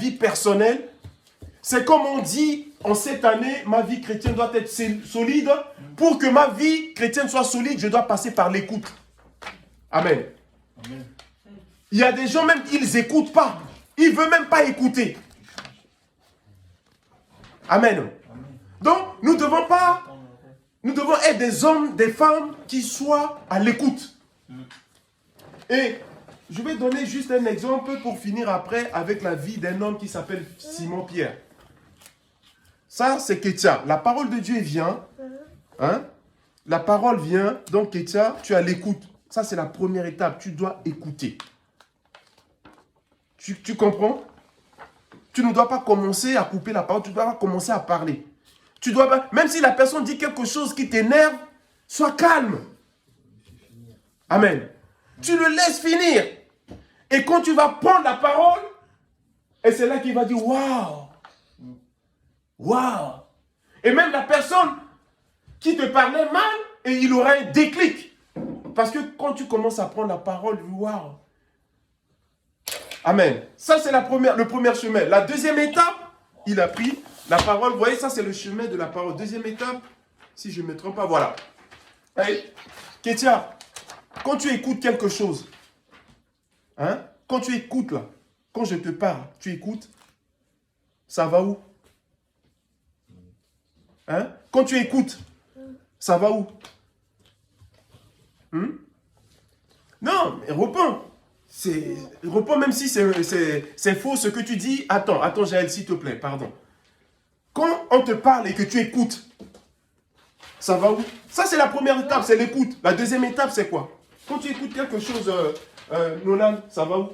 vie personnelle. C'est comme on dit, en cette année, ma vie chrétienne doit être solide. Pour que ma vie chrétienne soit solide, je dois passer par l'écoute. Amen. Amen. Il y a des gens même, ils n'écoutent pas. Ils ne veulent même pas écouter. Amen. Amen. Donc, nous devons être des hommes, des femmes qui soient à l'écoute. Et je vais donner juste un exemple pour finir après avec la vie d'un homme qui s'appelle Simon Pierre. Ça, c'est Kétia. La parole de Dieu vient. Hein? La parole vient. Donc, Kétia, tu as l'écoute. Ça, c'est la première étape. Tu dois écouter. Tu comprends? Tu ne dois pas commencer à couper la parole. Tu dois pas commencer à parler. Tu dois pas, même si la personne dit quelque chose qui t'énerve, sois calme. Amen. Tu le laisses finir. Et quand tu vas prendre la parole, et c'est là qu'il va dire, waouh. Waouh. Et même la personne qui te parlait mal, et il aura un déclic. Parce que quand tu commences à prendre la parole, waouh. Amen. Ça, c'est le premier chemin. La deuxième étape, il a pris la parole. Vous voyez, ça, c'est le chemin de la parole. Deuxième étape, si je ne me trompe pas, voilà. Hey, Kétia, quand tu écoutes quelque chose, hein, quand tu écoutes là, quand je te parle, tu écoutes, ça va où? Hein? Quand tu écoutes, ça va où? Non, mais réponds. Réponds même si c'est faux ce que tu dis. Attends, Jaël, s'il te plaît, pardon. Quand on te parle et que tu écoutes, ça va où? Ça, c'est la première étape, c'est l'écoute. La deuxième étape, c'est quoi? Quand tu écoutes quelque chose, Nolan, ça va où?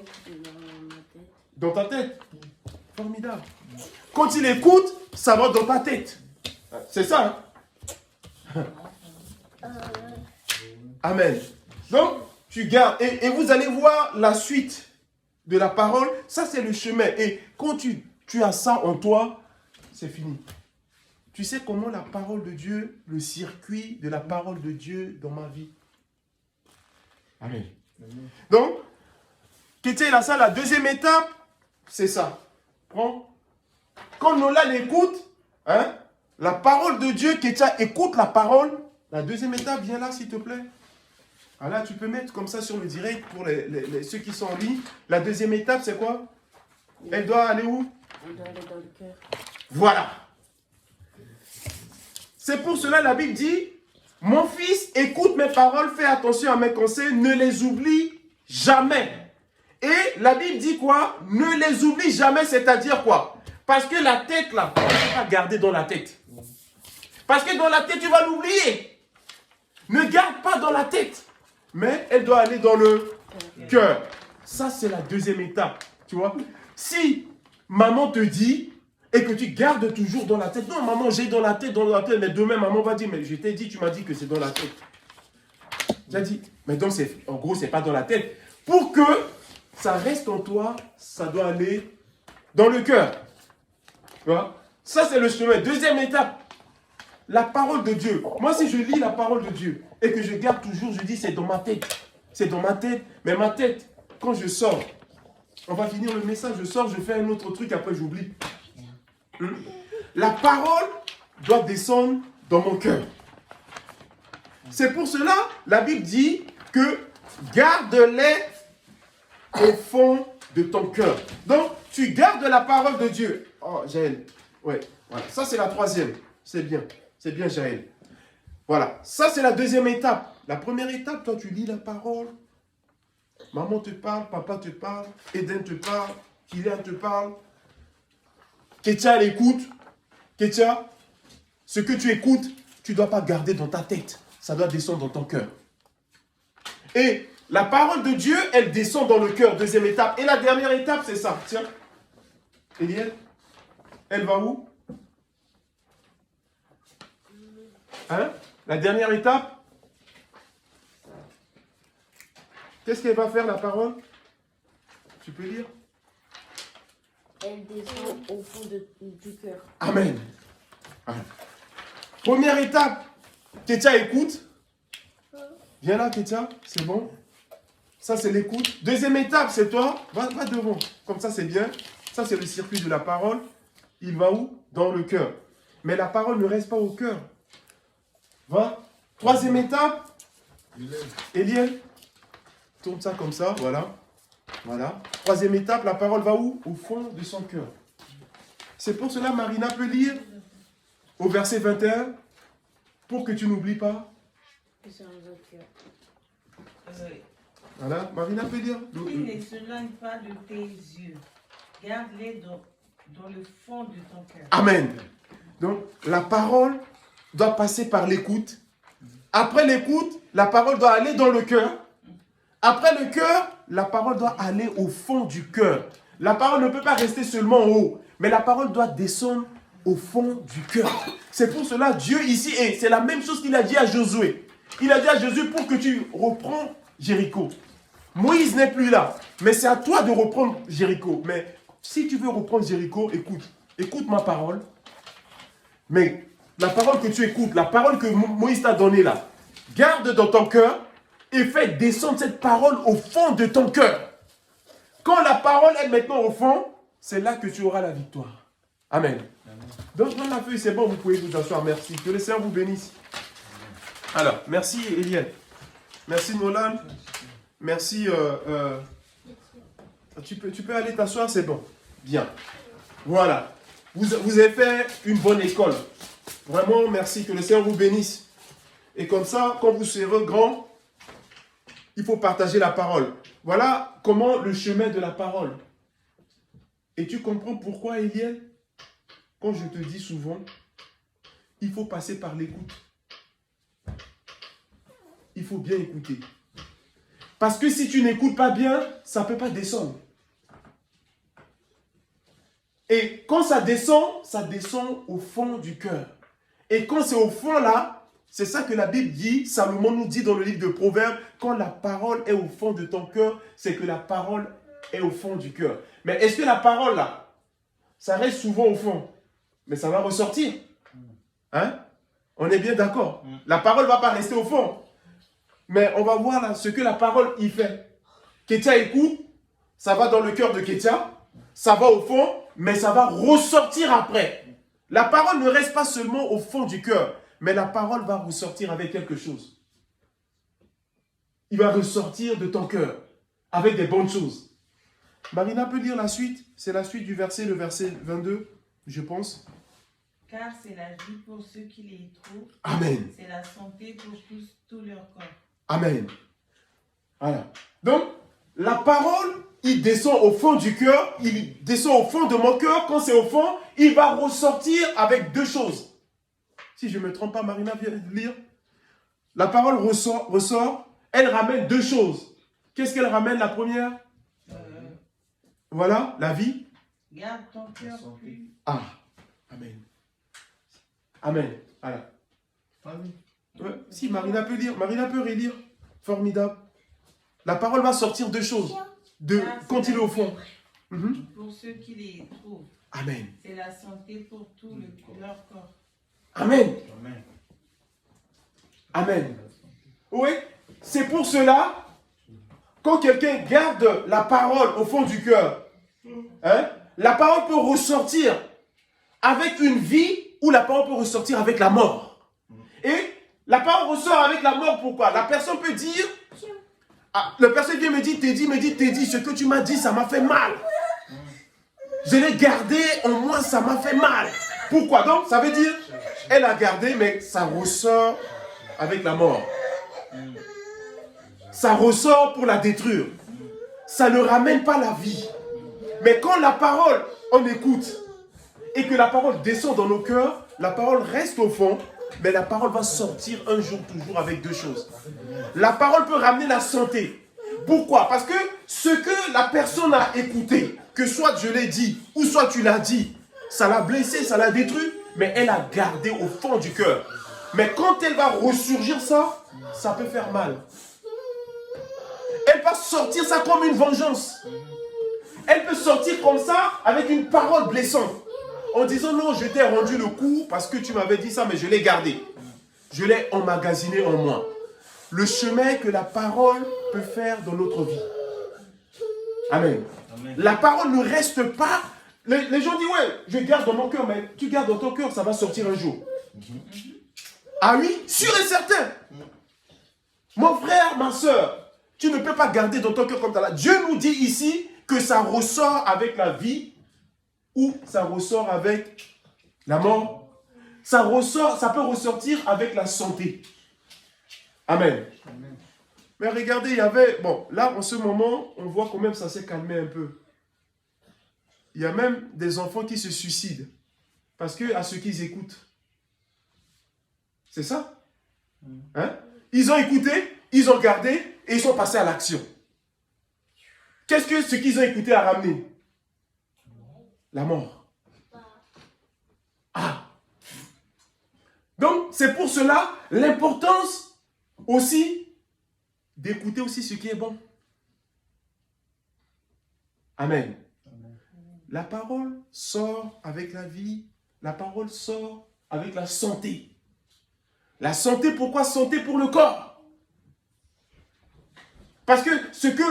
Dans ta tête. Formidable. Quand il écoute, ça va dans ta tête. C'est ça, hein? Amen. Donc, tu gardes. Et vous allez voir la suite de la parole. Ça, c'est le chemin. Et quand tu as ça en toi, c'est fini. Tu sais comment la parole de Dieu, le circuit de la parole de Dieu dans ma vie. Amen. Donc, qu'était là ça? La deuxième étape, c'est ça. Prends. Quand Nolan écoute, hein, la parole de Dieu, Kétia écoute la parole. La deuxième étape, viens là, s'il te plaît. Ah là, tu peux mettre comme ça sur le direct pour ceux qui sont en ligne. La deuxième étape, c'est quoi? Elle doit aller où? Elle doit aller dans le cœur. Voilà. C'est pour cela la Bible dit, mon fils, écoute mes paroles, fais attention à mes conseils, ne les oublie jamais. Et la Bible dit quoi? Ne les oublie jamais, c'est-à-dire quoi? Parce que la tête là, tu ne peux pas garder dans la tête. Parce que dans la tête, tu vas l'oublier. Ne garde pas dans la tête. Mais elle doit aller dans le cœur. Ça, c'est la deuxième étape. Tu vois? Si maman te dit et que tu gardes toujours dans la tête. Non, maman, j'ai dans la tête. Mais demain, maman va dire, mais je t'ai dit, tu m'as dit que c'est dans la tête. J'ai dit, mais donc, en gros, c'est pas dans la tête. Pour que ça reste en toi, ça doit aller dans le cœur. Tu vois? Ça, c'est le chemin. Deuxième étape. La parole de Dieu. Moi, si je lis la parole de Dieu et que je garde toujours, je dis c'est dans ma tête. C'est dans ma tête. Mais ma tête, quand je sors, on va finir le message, je sors, je fais un autre truc, après j'oublie. La parole doit descendre dans mon cœur. C'est pour cela, la Bible dit que garde-les au fond de ton cœur. Donc, tu gardes la parole de Dieu. Oh, Jaël. Ouais, voilà. Ça, c'est la troisième. C'est bien. C'est bien, Jaël. Voilà. Ça, c'est la deuxième étape. La première étape, toi, tu lis la parole. Maman te parle, papa te parle, Eden te parle, Kylian te parle. Kétia, elle écoute. Kétia, ce que tu écoutes, tu ne dois pas garder dans ta tête. Ça doit descendre dans ton cœur. Et la parole de Dieu, elle descend dans le cœur. Deuxième étape. Et la dernière étape, c'est ça. Tiens. Eliel, elle va où? Hein? La dernière étape? Qu'est-ce qu'elle va faire, la parole? Tu peux lire? Elle descend au fond du cœur. Amen. Amen. Première étape. Kétia écoute. Viens là, Kétia. C'est bon. Ça, c'est l'écoute. Deuxième étape, c'est toi. Va devant. Comme ça, c'est bien. Ça, c'est le circuit de la parole. Il va où? Dans le cœur. Mais la parole ne reste pas au cœur. Va. Troisième étape. Eliel. Tourne ça comme ça, voilà. Voilà. Troisième étape, la parole va où? Au fond de son cœur. C'est pour cela, Marina peut lire au verset 21, pour que tu n'oublies pas. Voilà, Marina peut lire. Qu'il ne s'éloigne pas de tes yeux. Garde-les dans le fond de ton cœur. Amen. Donc, la parole doit passer par l'écoute. Après l'écoute, la parole doit aller dans le cœur. Après le cœur, la parole doit aller au fond du cœur. La parole ne peut pas rester seulement en haut, mais la parole doit descendre au fond du cœur. C'est pour cela Dieu ici, et c'est la même chose qu'il a dit à Josué. Il a dit à Josué, pour que tu reprends Jéricho. Moïse n'est plus là, mais c'est à toi de reprendre Jéricho. Mais si tu veux reprendre Jéricho, écoute ma parole. Mais la parole que tu écoutes, la parole que Moïse t'a donnée là, garde dans ton cœur et fais descendre cette parole au fond de ton cœur. Quand la parole est maintenant au fond, c'est là que tu auras la victoire. Amen. Donc, dans la feuille, c'est bon, vous pouvez vous asseoir. Merci. Que le Seigneur vous bénisse. Alors, merci Eliel. Merci Nolan. Merci. Tu peux aller t'asseoir, c'est bon. Bien. Voilà. Vous avez fait une bonne école. Vraiment, merci. Que le Seigneur vous bénisse. Et comme ça, quand vous serez grand, il faut partager la parole. Voilà comment le chemin de la parole. Et tu comprends pourquoi, Eliel, quand je te dis souvent, il faut passer par l'écoute. Il faut bien écouter. Parce que si tu n'écoutes pas bien, ça ne peut pas descendre. Et quand ça descend au fond du cœur. Et quand c'est au fond là, c'est ça que la Bible dit, Salomon nous dit dans le livre de Proverbes, quand la parole est au fond de ton cœur, c'est que la parole est au fond du cœur. Mais est-ce que la parole là, ça reste souvent au fond? Mais ça va ressortir. Hein? On est bien d'accord. La parole ne va pas rester au fond. Mais on va voir là ce que la parole y fait. Ketia écoute, ça va dans le cœur de Ketia, ça va au fond, mais ça va ressortir après. La parole ne reste pas seulement au fond du cœur, mais la parole va ressortir avec quelque chose. Il va ressortir de ton cœur avec des bonnes choses. Marina peut lire la suite. C'est la suite du verset, le verset 22, je pense. Car c'est la vie pour ceux qui les trouvent. Amen. C'est la santé pour tout leur corps. Amen. Voilà. Donc, la parole, il descend au fond du cœur, il descend au fond de mon cœur. Quand c'est au fond, il va ressortir avec deux choses. Si je ne me trompe pas, Marina vient de lire. La parole ressort, elle ramène deux choses. Qu'est-ce qu'elle ramène, la première? Voilà, la vie. Garde ton cœur plus. Ah, amen. Amen. Voilà. Ouais. Si, Marina peut lire, Marina peut relire. Formidable. La parole va sortir deux choses. Quand il est au fond. Pour ceux qui les trouvent. Amen. C'est la santé pour tout leur corps. Amen. Amen. Oui, c'est pour cela, quand quelqu'un garde la parole au fond du cœur, hein, la parole peut ressortir avec une vie ou la parole peut ressortir avec la mort. Et la parole ressort avec la mort, pourquoi? La personne peut dire, la personne vient me dire, Teddy, ce que tu m'as dit, ça m'a fait mal. Je l'ai gardé, au moins ça m'a fait mal. Pourquoi? Donc, ça veut dire, elle a gardé, mais ça ressort avec la mort. Ça ressort pour la détruire. Ça ne ramène pas la vie. Mais quand la parole, on écoute, et que la parole descend dans nos cœurs, la parole reste au fond, mais la parole va sortir un jour toujours avec deux choses. La parole peut ramener la santé. Pourquoi? Parce que ce que la personne a écouté, que soit je l'ai dit, ou soit tu l'as dit, ça l'a blessé, ça l'a détruit, mais elle a gardé au fond du cœur. Mais quand elle va ressurgir ça, ça peut faire mal. Elle va sortir ça comme une vengeance. Elle peut sortir comme ça avec une parole blessante. En disant non, je t'ai rendu le coup parce que tu m'avais dit ça, mais je l'ai gardé. Je l'ai emmagasiné en moi. Le chemin que la parole peut faire dans notre vie. Amen. Amen. La parole ne reste pas Les gens disent, ouais, je garde dans mon cœur, mais tu gardes dans ton cœur, ça va sortir un jour. Ah oui, sûr et certain. Mon frère, ma soeur, tu ne peux pas garder dans ton cœur comme ça. Dieu nous dit ici que ça ressort avec la vie ou ça ressort avec la mort. Ça peut ressortir avec la santé. Amen. Amen. Mais regardez, il y avait... Bon, là, en ce moment, on voit quand même ça s'est calmé un peu. Il y a même des enfants qui se suicident parce que à ce qu'ils écoutent. C'est ça? Hein? Ils ont écouté, ils ont gardé et ils sont passés à l'action. Qu'est-ce que ce qu'ils ont écouté a ramené? La mort. Ah! Donc, c'est pour cela l'importance aussi d'écouter aussi ce qui est bon. Amen. La parole sort avec la vie. La parole sort avec la santé. La santé, pourquoi santé pour le corps? Parce que ce que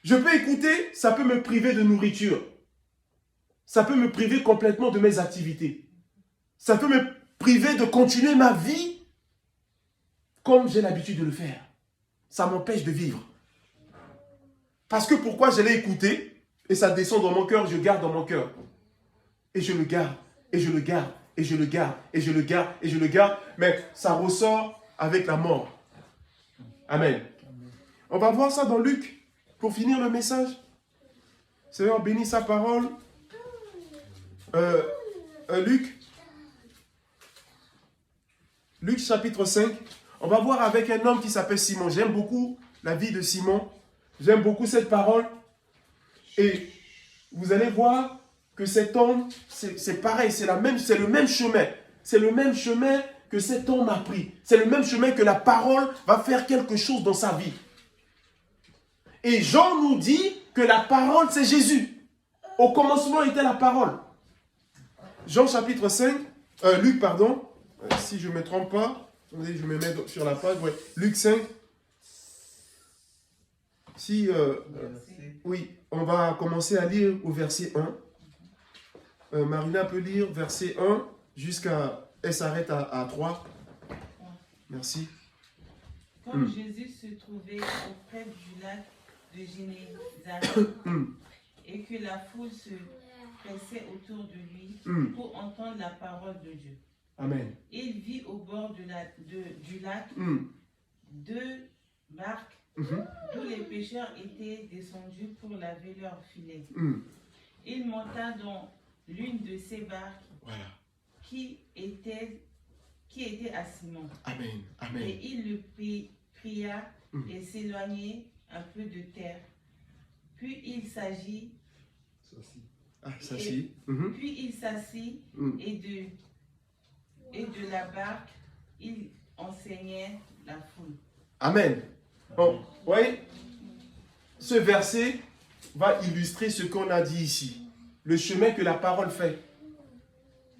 je peux écouter, ça peut me priver de nourriture. Ça peut me priver complètement de mes activités. Ça peut me priver de continuer ma vie comme j'ai l'habitude de le faire. Ça m'empêche de vivre. Parce que pourquoi je l'ai écouté et ça descend dans mon cœur, je garde dans mon cœur. Et je le garde, et je le garde, et je le garde, et je le garde, et je le garde. Mais ça ressort avec la mort. Amen. On va voir ça dans Luc, pour finir le message. Seigneur, bénis sa parole. Luc chapitre 5. On va voir avec un homme qui s'appelle Simon. J'aime beaucoup la vie de Simon. J'aime beaucoup cette parole. Et vous allez voir que cet homme, c'est pareil, c'est le même chemin. C'est le même chemin que cet homme a pris. C'est le même chemin que la parole va faire quelque chose dans sa vie. Et Jean nous dit que la parole, c'est Jésus. Au commencement était la parole. Jean chapitre 5, Luc, pardon, si je ne me trompe pas, attendez, je me mets sur la page, ouais. Luc 5. Oui, on va commencer à lire au verset 1. Marina peut lire verset 1 jusqu'à... Elle s'arrête à 3. Merci. Comme Jésus se trouvait auprès du lac de Génézareth et que la foule se pressait autour de lui pour entendre la parole de Dieu. Amen. Il vit au bord du lac deux barques d'où les pêcheurs étaient descendus pour laver leurs filets. Il monta dans l'une de ces barques qui était à Simon. Amen. Amen. Et il le pria et s'éloignait un peu de terre. Puis il s'agit. Puis il s'assit et de la barque, il enseignait la foule. Amen. Bon, vous voyez, ce verset va illustrer ce qu'on a dit ici. Le chemin que la parole fait.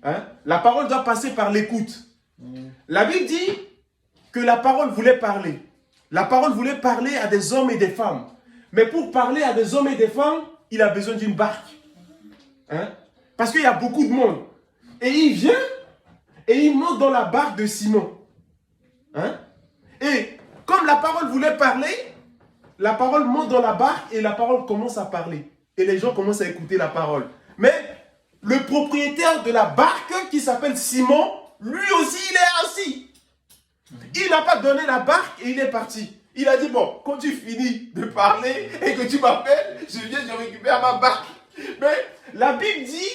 Hein? La parole doit passer par l'écoute. La Bible dit que la parole voulait parler. La parole voulait parler à des hommes et des femmes. Mais pour parler à des hommes et des femmes, il a besoin d'une barque. Hein? Parce qu'il y a beaucoup de monde. Et il vient et il monte dans la barque de Simon. Hein? Et comme la parole voulait parler, la parole monte dans la barque et la parole commence à parler. Et les gens commencent à écouter la parole. Mais le propriétaire de la barque, qui s'appelle Simon, lui aussi, il est assis. Il n'a pas donné la barque et il est parti. Il a dit, bon, quand tu finis de parler et que tu m'appelles, je viens, je récupère ma barque. Mais la Bible dit,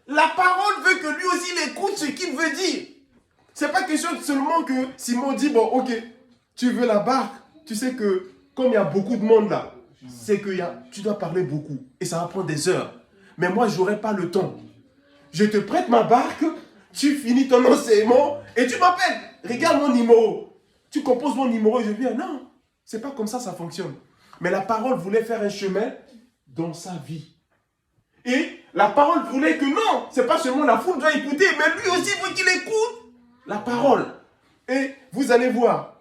la parole veut que lui aussi il écoute ce qu'il veut dire. C'est pas question seulement que Simon dit, bon, ok, tu veux la barque. Tu sais que, comme il y a beaucoup de monde là, c'est que tu dois parler beaucoup. Et ça va prendre des heures. Mais moi, je n'aurai pas le temps. Je te prête ma barque, tu finis ton enseignement et tu m'appelles. Regarde mon numéro. Tu composes mon numéro et je viens. Non, c'est pas comme ça fonctionne. Mais la parole voulait faire un chemin dans sa vie. Et la parole voulait que non, c'est pas seulement la foule doit écouter, mais lui aussi il faut qu'il écoute la parole. Et vous allez voir,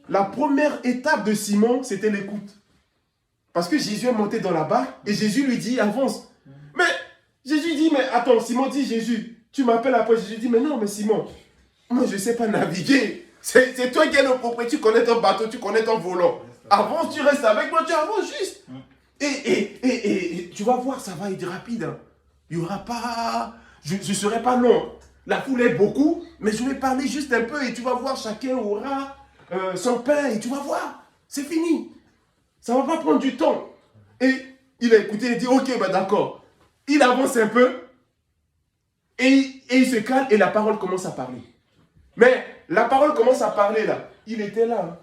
la première étape de Simon, c'était l'écoute. Parce que Jésus est monté dans la barque et Jésus lui dit, avance. Mais Jésus dit, mais attends, Simon dit, Jésus, tu m'appelles après. Jésus dit, mais non, mais Simon, moi je ne sais pas naviguer. C'est toi qui es le propriétaire, tu connais ton bateau, tu connais ton volant. Avance, tu restes avec moi, tu avances juste. Et tu vas voir, ça va être rapide. Hein. Il n'y aura pas... Je ne serai pas long. La foule est beaucoup, mais je vais parler juste un peu et tu vas voir, chacun aura son pain et tu vas voir. C'est fini. Ça ne va pas prendre du temps. Et il a écouté et dit, ok, bah d'accord. Il avance un peu et il se calme et la parole commence à parler. Mais la parole commence à parler là. Il était là.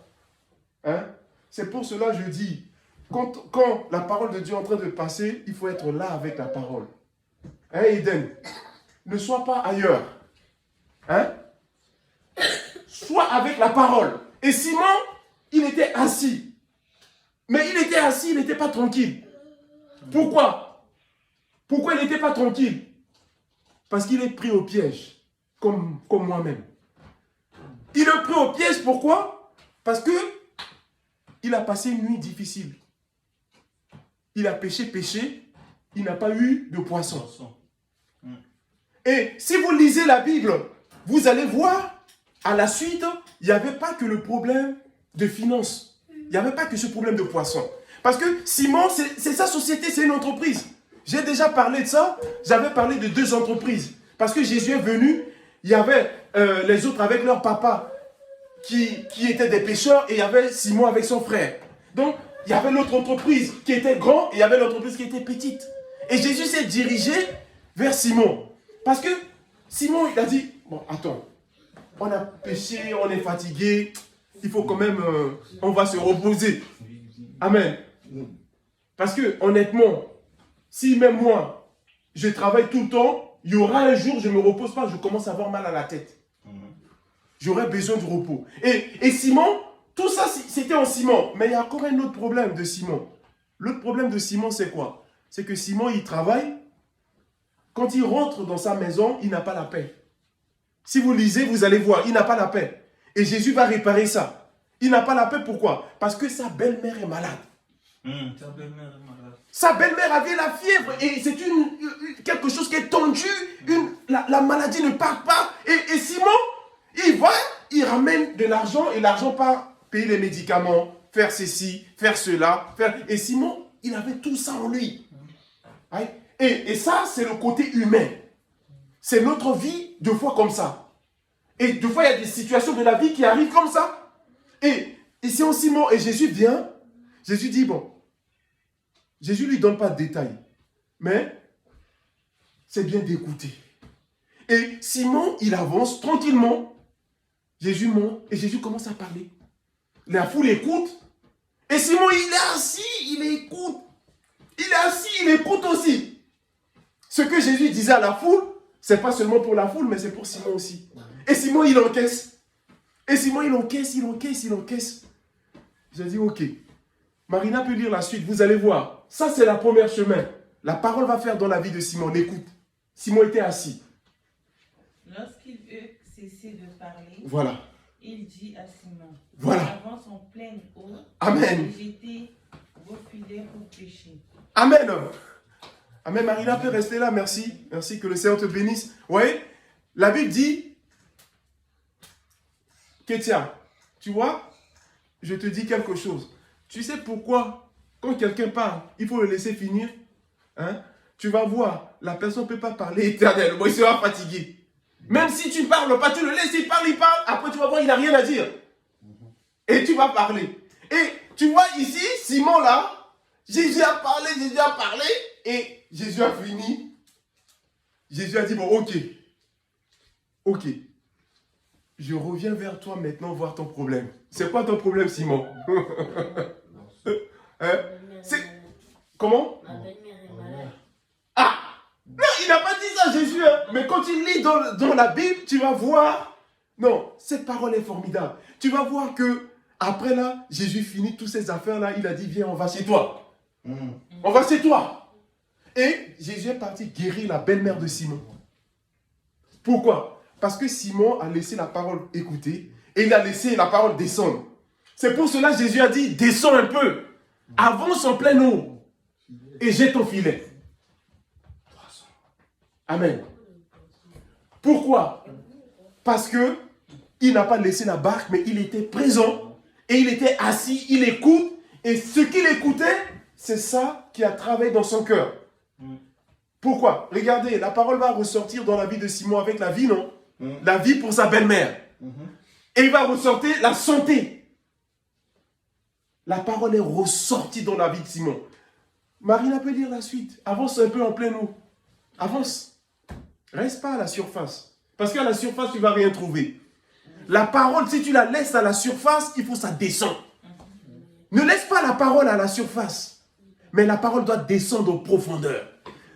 Hein? C'est pour cela que je dis, quand la parole de Dieu est en train de passer, il faut être là avec la parole. Hein, Eden? Ne sois pas ailleurs. Hein? Sois avec la parole. Et Simon, il était assis. Mais il était assis, il n'était pas tranquille. Pourquoi? Pourquoi il n'était pas tranquille? Parce qu'il est pris au piège, comme moi-même. Il est pris au piège, pourquoi? Parce que il a passé une nuit difficile. Il a péché, il n'a pas eu de poisson. Et si vous lisez la Bible, vous allez voir, à la suite, il n'y avait pas que le problème de finances. Il n'y avait pas que ce problème de poisson. Parce que Simon, c'est sa société, c'est une entreprise. J'ai déjà parlé de ça. J'avais parlé de 2 entreprises. Parce que Jésus est venu, il y avait les autres avec leur papa qui étaient des pêcheurs et il y avait Simon avec son frère. Donc, il y avait l'autre entreprise qui était grande et il y avait l'entreprise qui était petite. Et Jésus s'est dirigé vers Simon. Parce que Simon, il a dit, bon, attends, on a péché, on est fatigué, il faut quand même, on va se reposer. Amen. Parce que, honnêtement, si même moi, je travaille tout le temps, il y aura un jour, je ne me repose pas, je commence à avoir mal à la tête. J'aurais besoin de repos. Et Simon, tout ça, c'était en Simon. Mais il y a encore un autre problème de Simon. L'autre problème de Simon, c'est quoi? C'est que Simon, il travaille. Quand il rentre dans sa maison, il n'a pas la paix. Si vous lisez, vous allez voir, il n'a pas la paix. Et Jésus va réparer ça. Il n'a pas la paix, pourquoi? Parce que sa belle-mère est malade. Sa belle-mère est malade. Sa belle-mère avait la fièvre et c'est quelque chose qui est tendu. La maladie ne part pas. Et Simon, il va, il ramène de l'argent et l'argent part payer les médicaments, faire ceci, faire cela. Et Simon, il avait tout ça en lui. Et ça, c'est le côté humain. C'est notre vie, deux fois comme ça. Et deux fois, il y a des situations de la vie qui arrivent comme ça. Et ici, en Simon, et Jésus vient, Jésus dit, bon, Jésus ne lui donne pas de détails, mais c'est bien d'écouter. Et Simon, il avance tranquillement. Jésus monte et Jésus commence à parler. La foule écoute. Et Simon, il est assis, il écoute. Il est assis, il écoute aussi. Ce que Jésus disait à la foule, ce n'est pas seulement pour la foule, mais c'est pour Simon aussi. Et Simon, il encaisse. Et Simon, il encaisse. J'ai dit, ok. Marina peut lire la suite, vous allez voir. Ça, c'est la première chemin. La parole va faire dans la vie de Simon. L'écoute. Simon était assis. Lorsqu'il eut cessé de parler, voilà. Il dit à Simon, voilà. Avance en pleine eau. Amen. Et jetez vos filets pour pêcher. Amen. Amen. Marina peut rester là, merci. Merci, que le Seigneur te bénisse. Vous voyez, la Bible dit, Kétia, tu vois, je te dis quelque chose. Tu sais pourquoi, quand quelqu'un parle, il faut le laisser finir, hein? Tu vas voir, la personne ne peut pas parler éternellement, il sera fatigué. Même si tu ne parles pas, tu le laisses, il parle, après tu vas voir, il n'a rien à dire. Et tu vas parler. Et tu vois ici, Simon là, Jésus a parlé, et Jésus a fini. Jésus a dit, bon, ok, je reviens vers toi maintenant voir ton problème. C'est quoi ton problème, Simon? Hein? Comment? Ma belle-mère est malade. Ah! Non, il n'a pas dit ça, Jésus. Hein? Mais quand tu lis dans la Bible, tu vas voir. Non, cette parole est formidable. Tu vas voir que après là, Jésus finit toutes ces affaires-là. Il a dit, viens, on va chez toi. On va chez toi. Et Jésus est parti guérir la belle-mère de Simon. Pourquoi? Parce que Simon a laissé la parole écouter et il a laissé la parole descendre. C'est pour cela que Jésus a dit, descends un peu. Avance en pleine eau et jette ton filet. Amen. Pourquoi? Parce que il n'a pas laissé la barque, mais il était présent et il était assis, il écoute. Et ce qu'il écoutait, c'est ça qui a travaillé dans son cœur. Pourquoi? Regardez, la parole va ressortir dans la vie de Simon avec la vie, non? La vie pour sa belle-mère. Et il va ressortir la santé. La parole est ressortie dans la vie de Simon. Marina peut lire la suite. Avance un peu en plein eau. Avance. Reste pas à la surface. Parce qu'à la surface, tu ne vas rien trouver. La parole, si tu la laisses à la surface, il faut que ça descende. Ne laisse pas la parole à la surface. Mais la parole doit descendre en profondeur.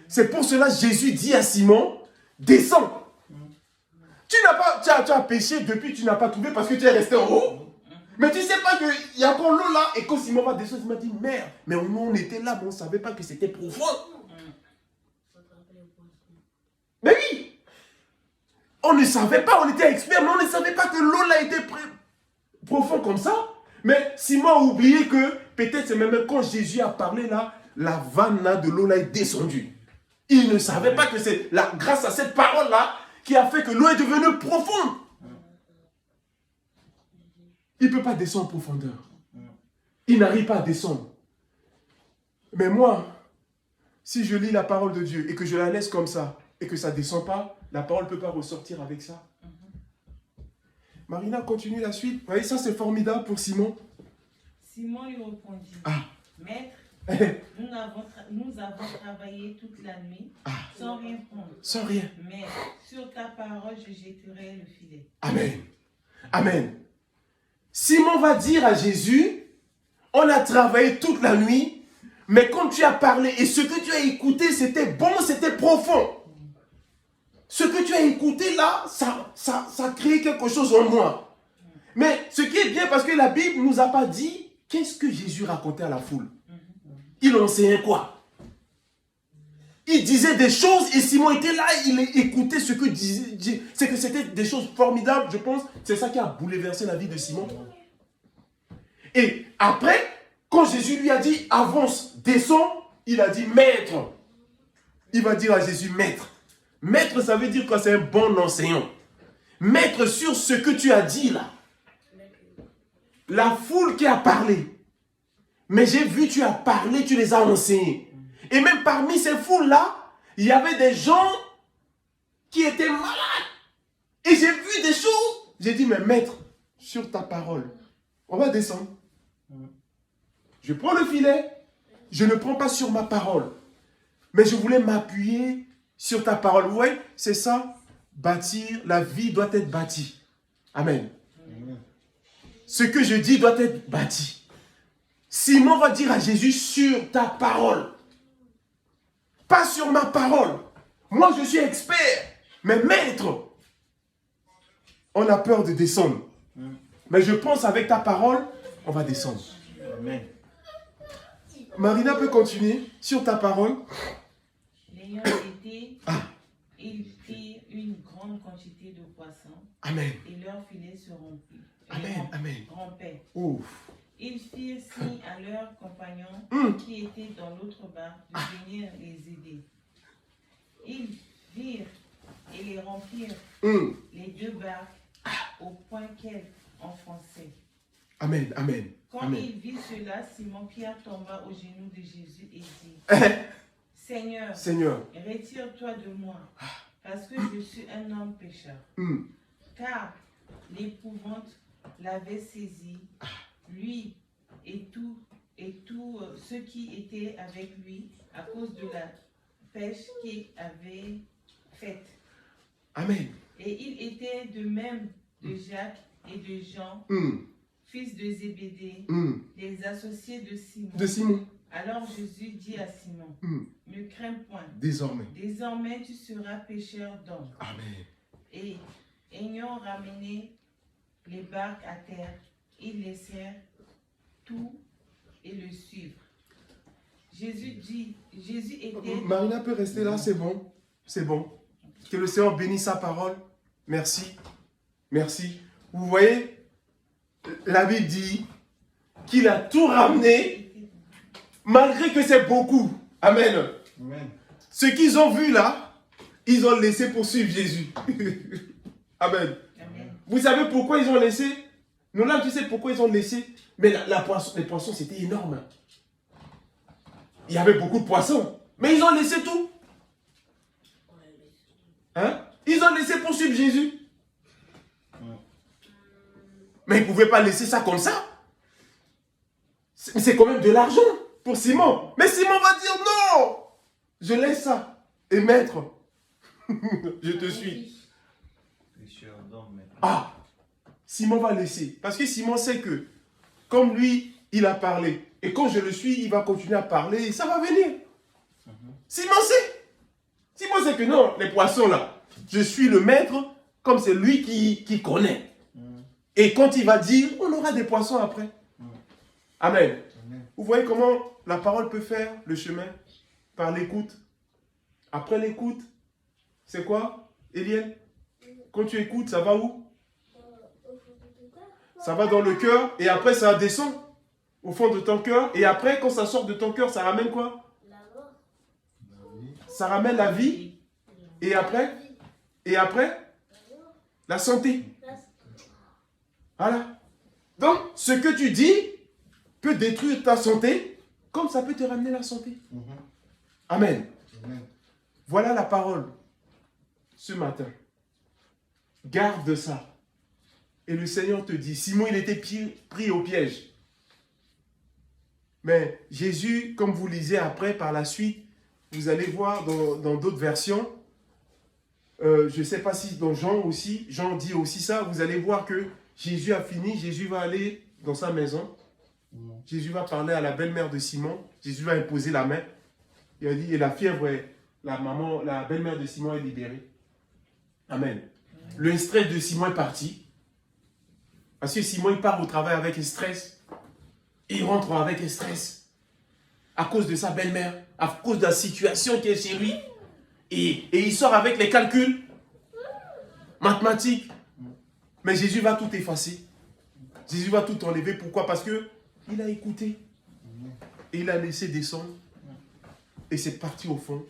C'est pour cela que Jésus dit à Simon, descends. Tu as péché depuis que tu n'as pas trouvé parce que tu es resté en haut. Mais tu ne sais pas qu'il y a encore l'eau là. Et quand Simon va descendre, il m'a dit, merde, mais on était là, mais on ne savait pas que c'était profond. Mais oui. On ne savait pas, on était experts, mais on ne savait pas que l'eau là était profond comme ça. Mais Simon a oublié que peut-être c'est même quand Jésus a parlé là, la vanne là de l'eau là est descendue. Il ne savait pas que c'est grâce à cette parole là qui a fait que l'eau est devenue profonde. Il ne peut pas descendre en profondeur. Il n'arrive pas à descendre. Mais moi, si je lis la parole de Dieu et que je la laisse comme ça et que ça ne descend pas, la parole ne peut pas ressortir avec ça. Marina, continue la suite. Vous voyez, ça c'est formidable pour Simon. Simon lui répondit, Maître, nous avons travaillé toute la nuit sans rien prendre. Sans rien. Mais sur ta parole, je jetterai le filet. Amen. Amen. Simon va dire à Jésus, on a travaillé toute la nuit, mais quand tu as parlé et ce que tu as écouté, c'était bon, c'était profond. Ce que tu as écouté là, ça crée quelque chose en moi. Mais ce qui est bien, parce que la Bible ne nous a pas dit, qu'est-ce que Jésus racontait à la foule? Il enseignait quoi? Il disait des choses et Simon était là, il écoutait ce que disait. C'est que c'était des choses formidables, je pense. C'est ça qui a bouleversé la vie de Simon. Et après, quand Jésus lui a dit, avance, descends, il a dit, maître. Il va dire à Jésus, maître. Maître, ça veut dire que c'est un bon enseignant. Maître sur ce que tu as dit là. La foule qui a parlé. Mais j'ai vu, tu as parlé, tu les as enseignés. Et même parmi ces foules-là, il y avait des gens qui étaient malades. Et j'ai vu des choses. J'ai dit, mais maître, sur ta parole, on va descendre. Je prends le filet. Je ne prends pas sur ma parole. Mais je voulais m'appuyer sur ta parole. Oui, c'est ça. Bâtir, la vie doit être bâtie. Amen. Ce que je dis doit être bâti. Simon va dire à Jésus, sur ta parole. Pas sur ma parole. Moi, je suis expert. Mais maître, on a peur de descendre. Mais je pense avec ta parole, on va descendre. Amen. Marina peut continuer sur ta parole. L'ayant été, ils prirent une grande quantité de poissons. Amen. Et leur filet se rompit. Amen. Amen. Rompait. Ouf. Ils firent signe à leurs compagnons qui étaient dans l'autre barque de venir les aider. Ils virent et les remplirent les deux barques au point qu'elles enfonçaient. Amen. Amen. Quand Amen. il vit cela, Simon-Pierre tomba aux genoux de Jésus et dit, Seigneur, Seigneur, retire-toi de moi, parce que je suis un homme pécheur. Car l'épouvante l'avait saisi, lui et tous ceux qui étaient avec lui, à cause de la pêche qu'il avait faite. Amen. Et il était de même de Jacques et de Jean, fils de Zébédée, les associés de Simon. De Simon. Alors Jésus dit à Simon, ne crains point. Désormais. Désormais tu seras pêcheur d'hommes. Amen. Et ayant ramené les barques à terre, ils laissèrent tout et le suivre. Jésus était... Marina peut rester là, c'est bon. C'est bon. Que le Seigneur bénisse sa parole. Merci. Merci. Vous voyez, la Bible dit qu'il a tout ramené, malgré que c'est beaucoup. Amen. Amen. Ce qu'ils ont vu là, ils ont laissé pour suivre Jésus. Amen. Amen. Vous savez pourquoi ils ont laissé? Nous là, tu sais pourquoi ils ont laissé? Mais les poissons, c'était énorme. Il y avait beaucoup de poissons. Mais ils ont laissé tout. Hein? Ils ont laissé pour suivre Jésus. Mais ils ne pouvaient pas laisser ça comme ça. C'est quand même de l'argent pour Simon. Mais Simon va dire non. Je laisse ça. Et maître, je te suis. Pécheur d'homme. Ah, Simon va laisser. Parce que Simon sait que, comme lui, il a parlé. Et quand je le suis, il va continuer à parler et ça va venir. Simon sait. Simon sait que non, les poissons là, je suis le maître, comme c'est lui qui connaît. Et quand il va dire, on aura des poissons après. Amen. Vous voyez comment la parole peut faire le chemin? Par l'écoute. Après l'écoute, c'est quoi, Eliel? Quand tu écoutes, ça va où? Ça va dans le cœur et après ça descend au fond de ton cœur. Et après, quand ça sort de ton cœur, ça ramène quoi? Ça ramène la vie. Et après? Et après? La santé. Voilà. Donc, ce que tu dis peut détruire ta santé, comme ça peut te ramener la santé. Amen. Voilà la parole ce matin. Garde ça. Et le Seigneur te dit, Simon, il était pris au piège. Mais Jésus, comme vous lisez après, par la suite, vous allez voir dans d'autres versions, je ne sais pas si dans Jean aussi, Jean dit aussi ça, vous allez voir que Jésus a fini, Jésus va aller dans sa maison, Jésus va parler à la belle-mère de Simon, Jésus va imposer la main, il a dit, et la fièvre, la belle-mère de Simon est libérée. Amen. Le stress de Simon est parti, parce que Simon il part au travail avec stress, et il rentre avec stress, à cause de sa belle-mère, à cause de la situation qui est chez lui, et il sort avec les calculs mathématiques. Mais Jésus va tout effacer. Jésus va tout enlever. Pourquoi? Parce qu'il a écouté. Et il a laissé descendre. Et c'est parti au fond.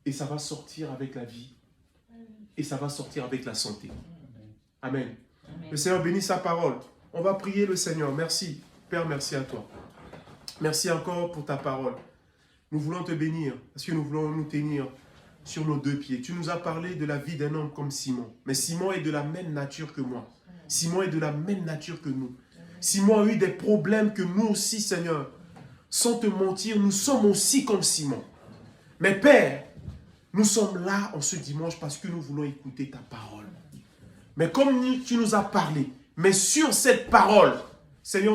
Et ça va sortir avec la vie. Et ça va sortir avec la santé. Amen. Amen. Le Seigneur bénit sa parole. On va prier le Seigneur. Merci. Père, merci à toi. Merci encore pour ta parole. Nous voulons te bénir. Parce que nous voulons nous tenir sur nos deux pieds. Tu nous as parlé de la vie d'un homme comme Simon. Mais Simon est de la même nature que moi. Simon est de la même nature que nous. Simon a eu des problèmes que nous aussi, Seigneur. Sans te mentir, nous sommes aussi comme Simon. Mais Père, nous sommes là en ce dimanche parce que nous voulons écouter ta parole. Mais comme tu nous as parlé, mais sur cette parole, Seigneur,